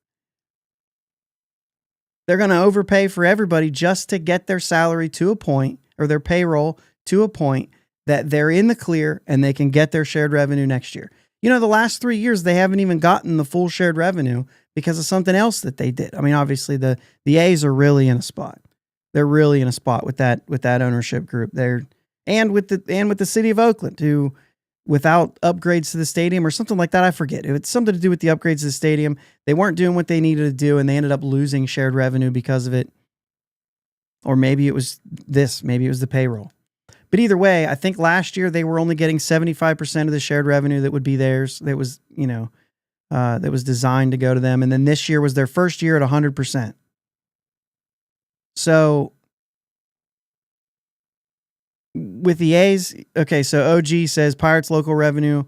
B: They're going to overpay for everybody just to get their salary to a point, or their payroll to a point that they're in the clear and they can get their shared revenue next year. The last 3 years, they haven't even gotten the full shared revenue because of something else that they did. Obviously the A's are really in a spot. They're really in a spot with that ownership group. And with the city of Oakland, who, without upgrades to the stadium or something like that, I forget. It's something to do with the upgrades to the stadium. They weren't doing what they needed to do, and they ended up losing shared revenue because of it. Or maybe it was the payroll. But either way, I think last year they were only getting 75% of the shared revenue that would be theirs. That was, that was designed to go to them. And then this year was their first year at 100%. So with the A's, okay, so OG says Pirates local revenue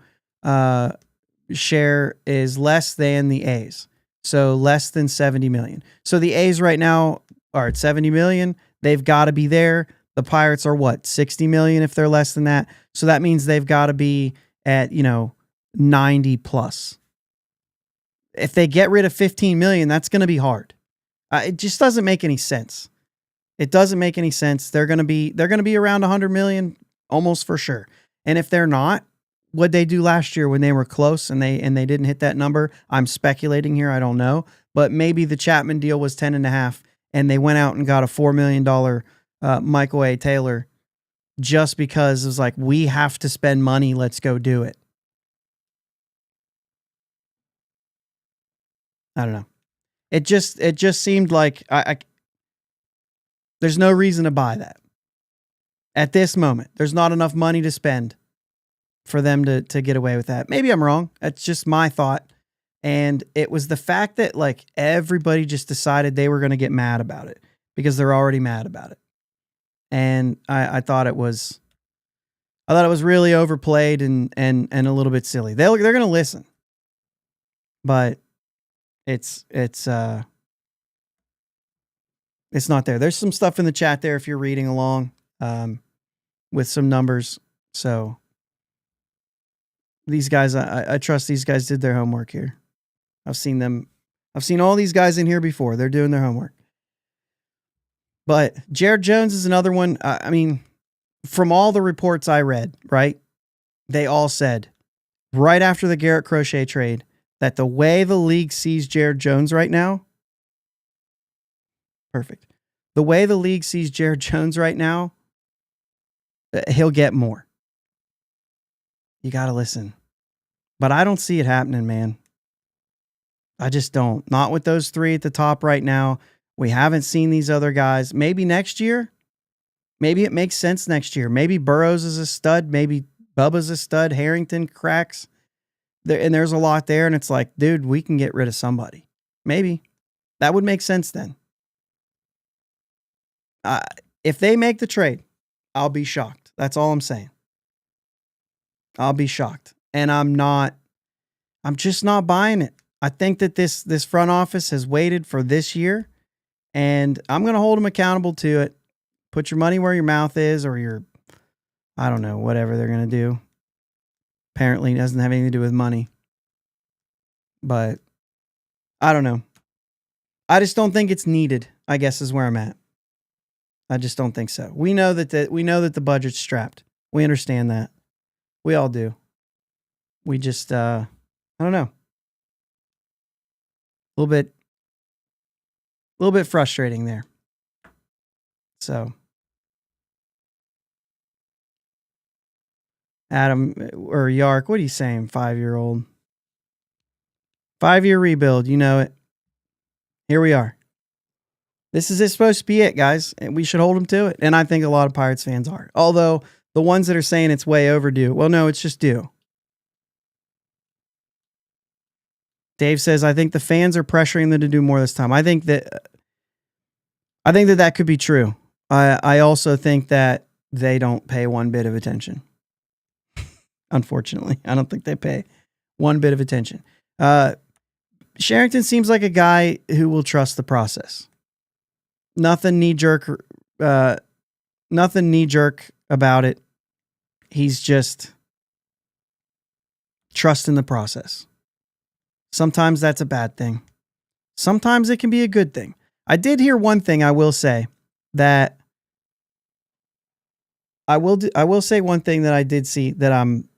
B: share is less than the A's. So less than 70 million. So the A's right now are at 70 million. They've got to be there. The Pirates are what, 60 million if they're less than that. So that means they've got to be at, 90 plus. If they get rid of 15 million, that's going to be hard. It just doesn't make any sense. It doesn't make any sense. They're going to be around 100 million almost for sure. And if they're not, what'd they do last year when they were close and they didn't hit that number? I'm speculating here. I don't know, but maybe the Chapman deal was 10.5 and they went out and got a $4 million Michael A. Taylor just because it was like, we have to spend money. Let's go do it. I don't know. It just seemed like there's no reason to buy that. At this moment, there's not enough money to spend for them to get away with that. Maybe I'm wrong. That's just my thought. And it was the fact that everybody just decided they were going to get mad about it because they're already mad about it. And I thought it was really overplayed and a little bit silly. They're going to listen, but it's not there. There's some stuff in the chat there if you're reading along with some numbers. So these guys, I trust these guys did their homework here. I've seen all these guys in here before. They're doing their homework. But Jared Jones is another one. from all the reports I read, right? They all said right after the Garrett Crochet trade that the way the league sees Jared Jones right now, perfect. The way the league sees Jared Jones right now, he'll get more. You got to listen. But I don't see it happening, man. I just don't. Not with those three at the top right now. We haven't seen these other guys. Maybe next year. Maybe it makes sense next year. Maybe Burrows is a stud. Maybe Bubba's a stud. Harrington cracks. And there's a lot there. And it's like, dude, we can get rid of somebody. Maybe. That would make sense then. If they make the trade, I'll be shocked. That's all I'm saying. I'll be shocked. And I'm just not buying it. I think that this front office has waited for this year, and I'm going to hold them accountable to it. Put your money where your mouth is, or I don't know, whatever they're going to do. Apparently it doesn't have anything to do with money. But I don't know. I just don't think it's needed, I guess is where I'm at. I just don't think so. We know that the budget's strapped. We understand that. We all do. We just I don't know. A little bit frustrating there. So Adam or Yark, what are you saying? 5-year-old. 5-year rebuild, you know it. Here we are. This is supposed to be it, guys, and we should hold them to it. And I think a lot of Pirates fans are. Although the ones that are saying it's way overdue, well, no, it's just due. Dave says, I think the fans are pressuring them to do more this time. I think that could be true. I also think that they don't pay one bit of attention. Unfortunately, I don't think they pay one bit of attention. Sherrington seems like a guy who will trust the process. Nothing knee jerk about it. He's just trusting the process. Sometimes that's a bad thing. Sometimes it can be a good thing. I did hear one thing I will say that I will say one thing that I did see that I'm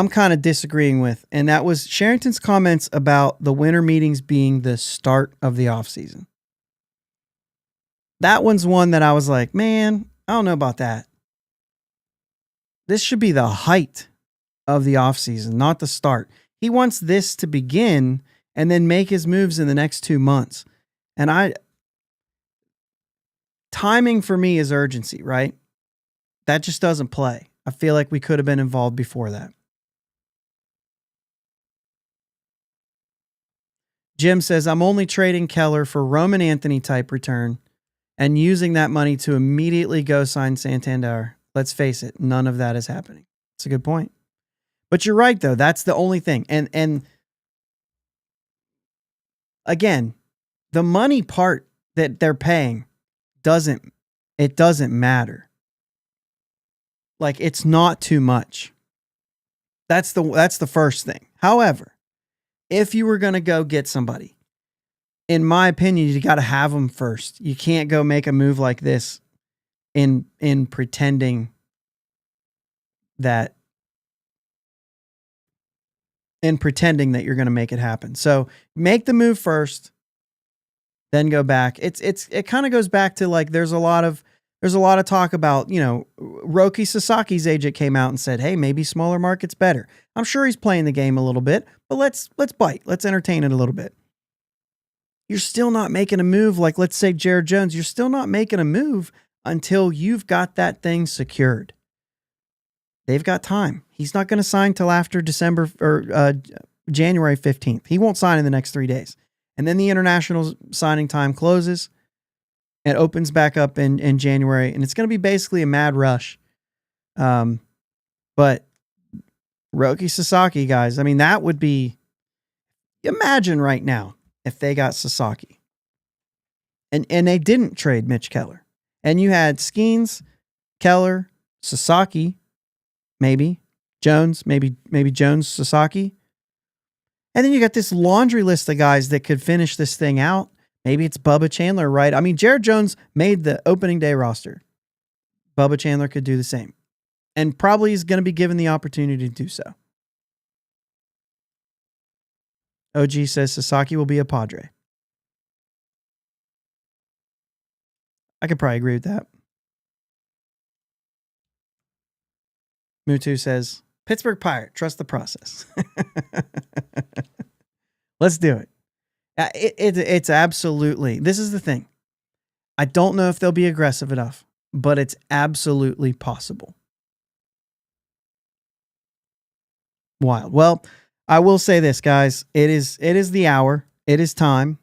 B: kind of disagreeing with, and that was Sherrington's comments about the winter meetings being the start of the offseason. That one's one that I was like, man, I don't know about that. This should be the height of the offseason, not the start. He wants this to begin and then make his moves in the next 2 months. And timing for me is urgency, right? That just doesn't play. I feel like we could have been involved before that. Jim says, I'm only trading Keller for Roman Anthony type return and using that money to immediately go sign Santander. Let's face it, none of that is happening. It's a good point. But you're right, though. That's the only thing. And again, the money part that they're paying doesn't matter. Like, it's not too much. That's the first thing. However, if you were going to go get somebody, in my opinion, you got to have them first. You can't go make a move like this in pretending that you're going to make it happen. So make the move first, then go back. It kind of goes back to, like, there's a lot of talk about, Roki Sasaki's agent came out and said, hey, maybe smaller market's better. I'm sure he's playing the game a little bit, but let's bite. Let's entertain it a little bit. You're still not making a move. Like, let's say Jared Jones, you're still not making a move until you've got that thing secured. They've got time. He's not going to sign till after December or January 15th. He won't sign in the next 3 days. And then the international signing time closes. It opens back up in January, and it's going to be basically a mad rush. But Roki Sasaki, guys, I mean, that would be, imagine right now if they got Sasaki. And they didn't trade Mitch Keller. And you had Skeens, Keller, Sasaki, maybe Jones, maybe Jones, Sasaki. And then you got this laundry list of guys that could finish this thing out. Maybe it's Bubba Chandler, right? I mean, Jared Jones made the opening day roster. Bubba Chandler could do the same. And probably is going to be given the opportunity to do so. OG says Sasaki will be a Padre. I could probably agree with that. Mutu says, Pittsburgh Pirate, trust the process. Let's do it. It's absolutely, this is the thing. I don't know if they'll be aggressive enough, but it's absolutely possible. Wild. Well, I will say this, guys. It is the hour. It is time.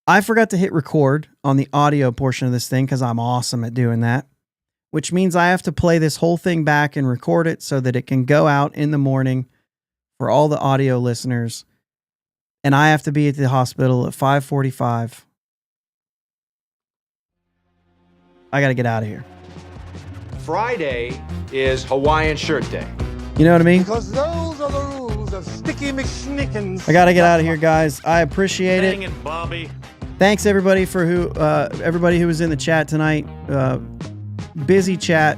B: I forgot to hit record on the audio portion of this thing because I'm awesome at doing that, which means I have to play this whole thing back and record it so that it can go out in the morning for all the audio listeners. And I have to be at the hospital at 5:45. I got to get out of here.
A: Friday is Hawaiian Shirt Day.
B: You know what I mean?
D: Because those are the rules of Sticky McSnickens.
B: I got to get out of here, guys. I appreciate it.
E: Dang it, Bobby.
B: Thanks everybody for everybody who was in the chat tonight. Busy chat.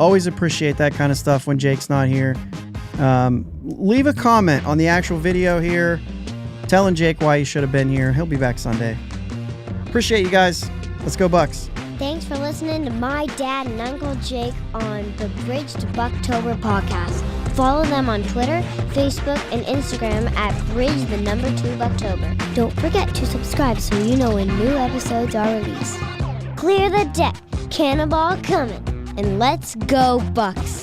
B: Always appreciate that kind of stuff when Jake's not here. Leave a comment on the actual video here, telling Jake why he should have been here. He'll be back Sunday. Appreciate you guys. Let's go Bucs.
F: Thanks for listening to my dad and Uncle Jake on the Bridge to Buctober podcast. Follow them on Twitter, Facebook, and Instagram at Bridge2Buctober. Don't forget to subscribe so you know when new episodes are released. Clear the deck, cannonball coming, and let's go Bucs.